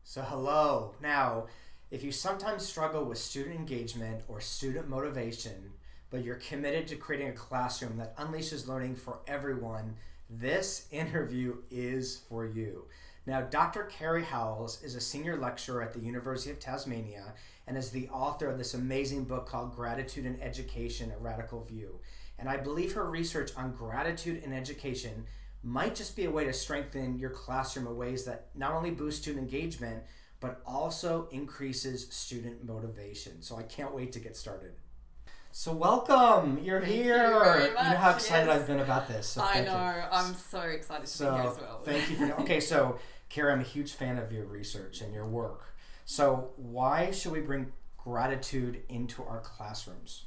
So hello. Now, if you sometimes struggle with student engagement or student motivation, but you're committed to creating a classroom that unleashes learning for everyone, this interview is for you. Now, Dr. Kerry Howells is a senior lecturer at the University of Tasmania and is the author of this amazing book called Gratitude in Education, A Radical View. And I believe her research on gratitude in education might just be a way to strengthen your classroom in ways that not only boost student engagement, but also increases student motivation. So I can't wait to get started. So welcome, you're Thank here. you very much. You know how excited Yes. I've been about this. So I thank know. you. I'm so excited to be here as well. Thank you for okay. So Kara, I'm a huge fan of your research and your work. So why should we bring gratitude into our classrooms?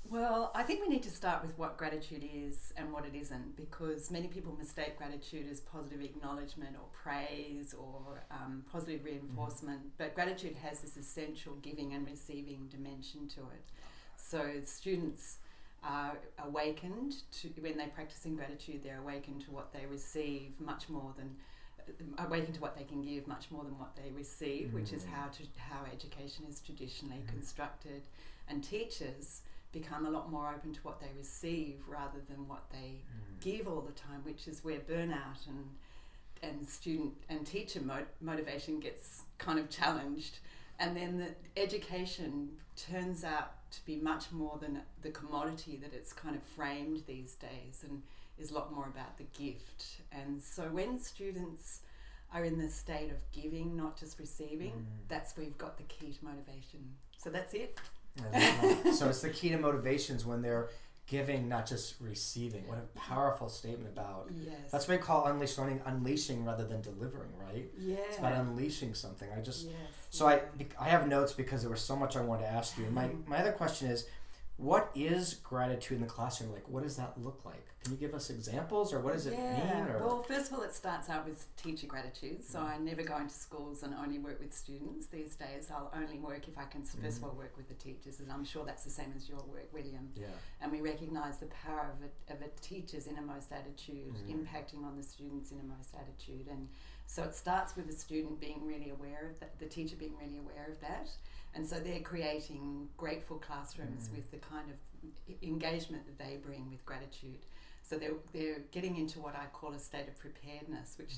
Well, I think we need to start with what gratitude is and what it isn't, because many people mistake gratitude as positive acknowledgement or praise or positive reinforcement. But gratitude has this essential giving and receiving dimension to it. So students are awakened to, when they're practicing gratitude, they're awakened to what they receive much more than awakened to what they can give much more than what they receive, which is how education is traditionally constructed. And teachers become a lot more open to what they receive rather than what they give all the time, which is where burnout and student and teacher motivation gets kind of challenged. And then the education turns out to be much more than the commodity that it's kind of framed these days, and is a lot more about the gift. And so when students are in the state of giving, not just receiving, that's where you've got the key to motivation. So that's it. So it's the key to motivations when they're giving, not just receiving. What a powerful statement about. Yes. That's what we call unleash learning, unleashing rather than delivering, right? Yeah. It's about unleashing something. Yes. So I have notes because there was so much I wanted to ask you. And my other question is, what is gratitude in the classroom? Like, what does that look like? Can you give us examples, or what does it mean? Or? Well, first of all, it starts out with teacher gratitude. So I never go into schools and only work with students. These days, I'll only work if I can first of all work with the teachers, and I'm sure that's the same as your work, William. Yeah. And we recognise the power of a teacher's innermost attitude impacting on the student's innermost attitude. And so it starts with the student being really aware of that, the teacher being really aware of that. And so they're creating grateful classrooms with the kind of engagement that they bring with gratitude. So they're getting into what I call a state of preparedness, which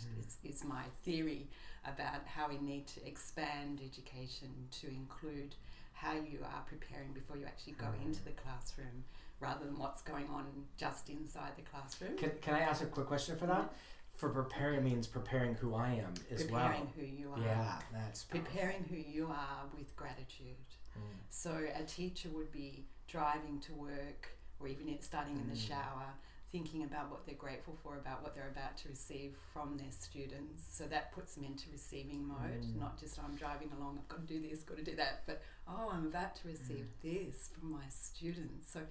is my theory about how we need to expand education to include how you are preparing before you actually go into the classroom, rather than what's going on just inside the classroom. Can I ask a quick question for that? For preparing means preparing who I am as well. Preparing who you are. Yeah, that's powerful. Preparing who you are with gratitude. So a teacher would be driving to work, or even starting in the shower, thinking about what they're grateful for, about what they're about to receive from their students. So that puts them into receiving mode, not just I'm driving along, I've got to do this, got to do that, but I'm about to receive this from my students. So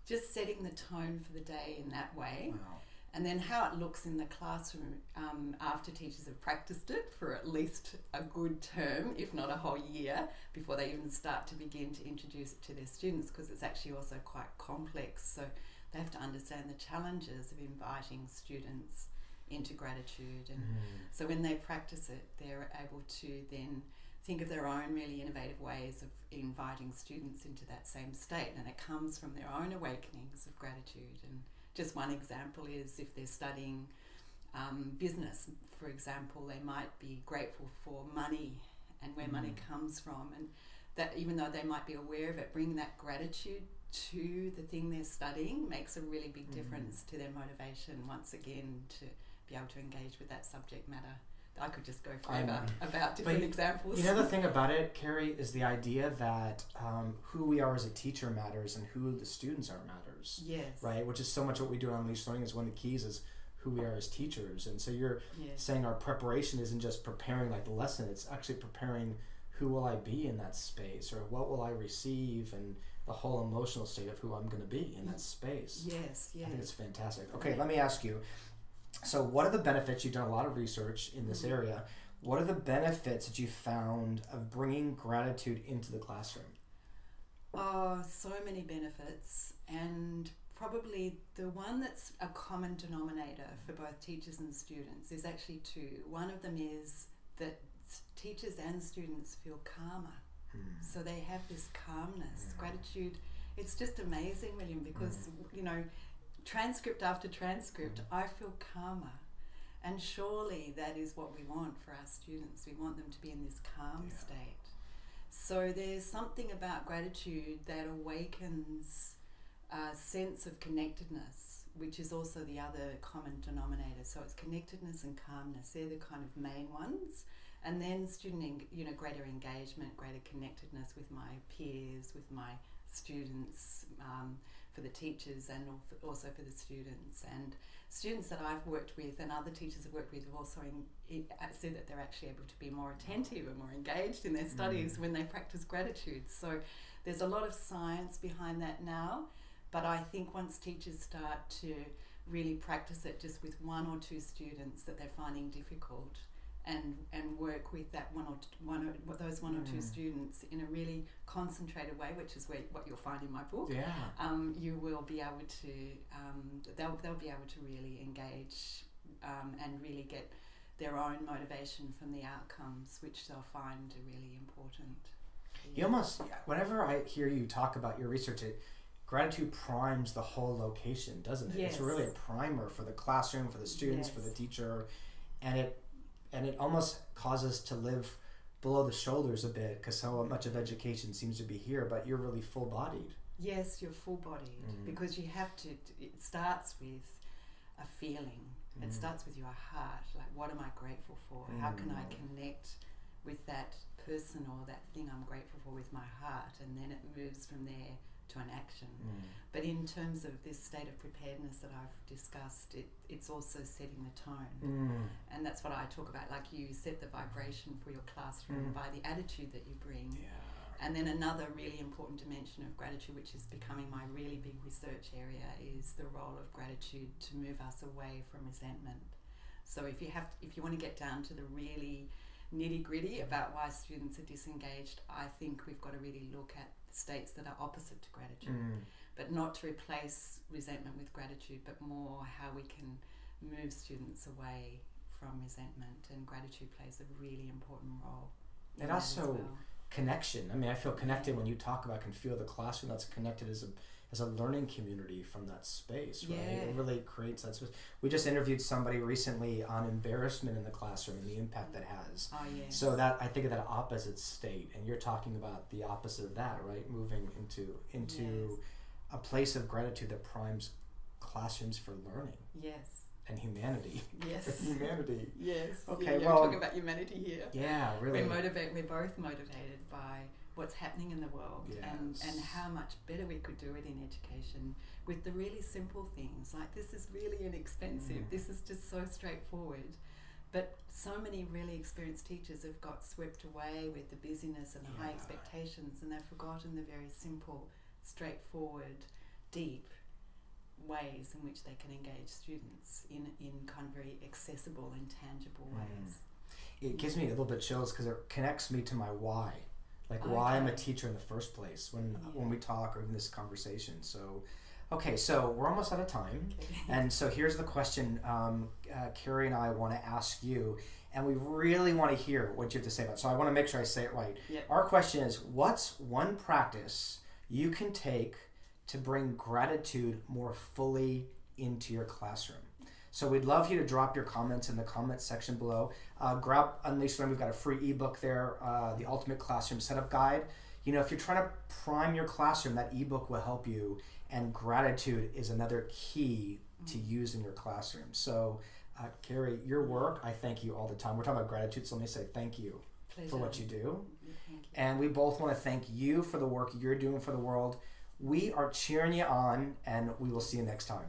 just setting the tone for the day in that way. Wow. And then how it looks in the classroom after teachers have practiced it for at least a good term, if not a whole year, before they even start to begin to introduce it to their students, because it's actually also quite complex. So they have to understand the challenges of inviting students into gratitude. And so when they practice it, they're able to then think of their own really innovative ways of inviting students into that same state. And it comes from their own awakenings of gratitude. And just one example is if they're studying business, for example, they might be grateful for money and where money comes from, and that even though they might be aware of it, bringing that gratitude to the thing they're studying makes a really big difference to their motivation, once again, to be able to engage with that subject matter. I could just go forever about different examples. You know, the thing about it, Kerry, is the idea that who we are as a teacher matters and who the students are matters. Yes. Right? Which is so much what we do on Unleashed Learning. Is one of the keys is who we are as teachers. And so you're saying our preparation isn't just preparing like the lesson, it's actually preparing who will I be in that space, or what will I receive, and the whole emotional state of who I'm going to be in that space. Yes. I think it's fantastic. Okay, let me ask you. So what are the benefits? You've done a lot of research in this area. What are the benefits that you found of bringing gratitude into the classroom? Oh, so many benefits. And probably the one that's a common denominator for both teachers and students is actually two. One of them is that teachers and students feel calmer. So they have this calmness, gratitude. It's just amazing, William, because, you know, transcript after transcript, I feel calmer. And surely that is what we want for our students. We want them to be in this calm state. So there's something about gratitude that awakens a sense of connectedness, which is also the other common denominator. So it's connectedness and calmness. They're the kind of main ones. And then greater engagement, greater connectedness with my peers, with my students, for the teachers and also for the students. And students that I've worked with and other teachers I've worked with have also said that they're actually able to be more attentive and more engaged in their studies when they practice gratitude. So there's a lot of science behind that now, but I think once teachers start to really practice it just with one or two students that they're finding difficult, and work with that those one or two students in a really concentrated way, which is what you'll find in my book. You will be able to they'll be able to really engage and really get their own motivation from the outcomes, which they'll find are really important. You almost, whenever I hear you talk about your research, gratitude primes the whole location, doesn't it? Yes. It's really a primer for the classroom, for the students, for the teacher, and it almost causes to live below the shoulders a bit, because so much of education seems to be here, but you're really full-bodied. Yes, you're full-bodied, because you have to, it starts with a feeling. It starts with your heart, like what am I grateful for? How can I connect with that person or that thing I'm grateful for with my heart? And then it moves from there to an action. But in terms of this state of preparedness that I've discussed, it's also setting the tone. And that's what I talk about, like you set the vibration for your classroom by the attitude that you bring. And then another really important dimension of gratitude, which is becoming my really big research area, is the role of gratitude to move us away from resentment. So if you want to get down to the really nitty-gritty about why students are disengaged, I think we've got to really look at states that are opposite to gratitude, but not to replace resentment with gratitude, but more how we can move students away from resentment, and gratitude plays a really important role. And also connection. I mean, I feel connected when you talk about, can feel the classroom that's connected as a learning community from that space, right? It really creates that space. We just interviewed somebody recently on embarrassment in the classroom and the impact that has. So that, I think of that opposite state, and you're talking about the opposite of that, right? Moving into a place of gratitude that primes classrooms for learning. And humanity. Humanity. Okay, well, talking about humanity here. Really. We're both motivated by what's happening in the world, and how much better we could do it in education with the really simple things. Like, this is really inexpensive. This is just so straightforward. But so many really experienced teachers have got swept away with the busyness and the high expectations, and they've forgotten the very simple, straightforward, deep ways in which they can engage students in kind of very accessible and tangible ways. It gives me a little bit chills because it connects me to my why. Like why I'm a teacher in the first place when we talk or in this conversation. So, so we're almost out of time. And so here's the question Kerry and I want to ask you, and we really want to hear what you have to say about it. So I want to make sure I say it right. Our question is, what's one practice you can take to bring gratitude more fully into your classroom? So we'd love you to drop your comments in the comments section below. Grab Unleash Learn. We've got a free ebook there, the Ultimate Classroom Setup Guide. You know, if you're trying to prime your classroom, that ebook will help you. And gratitude is another key to use in your classroom. So, Kerry, your work, I thank you all the time. We're talking about gratitude, so let me say thank you for what you do. And we both want to thank you for the work you're doing for the world. We are cheering you on, and we will see you next time.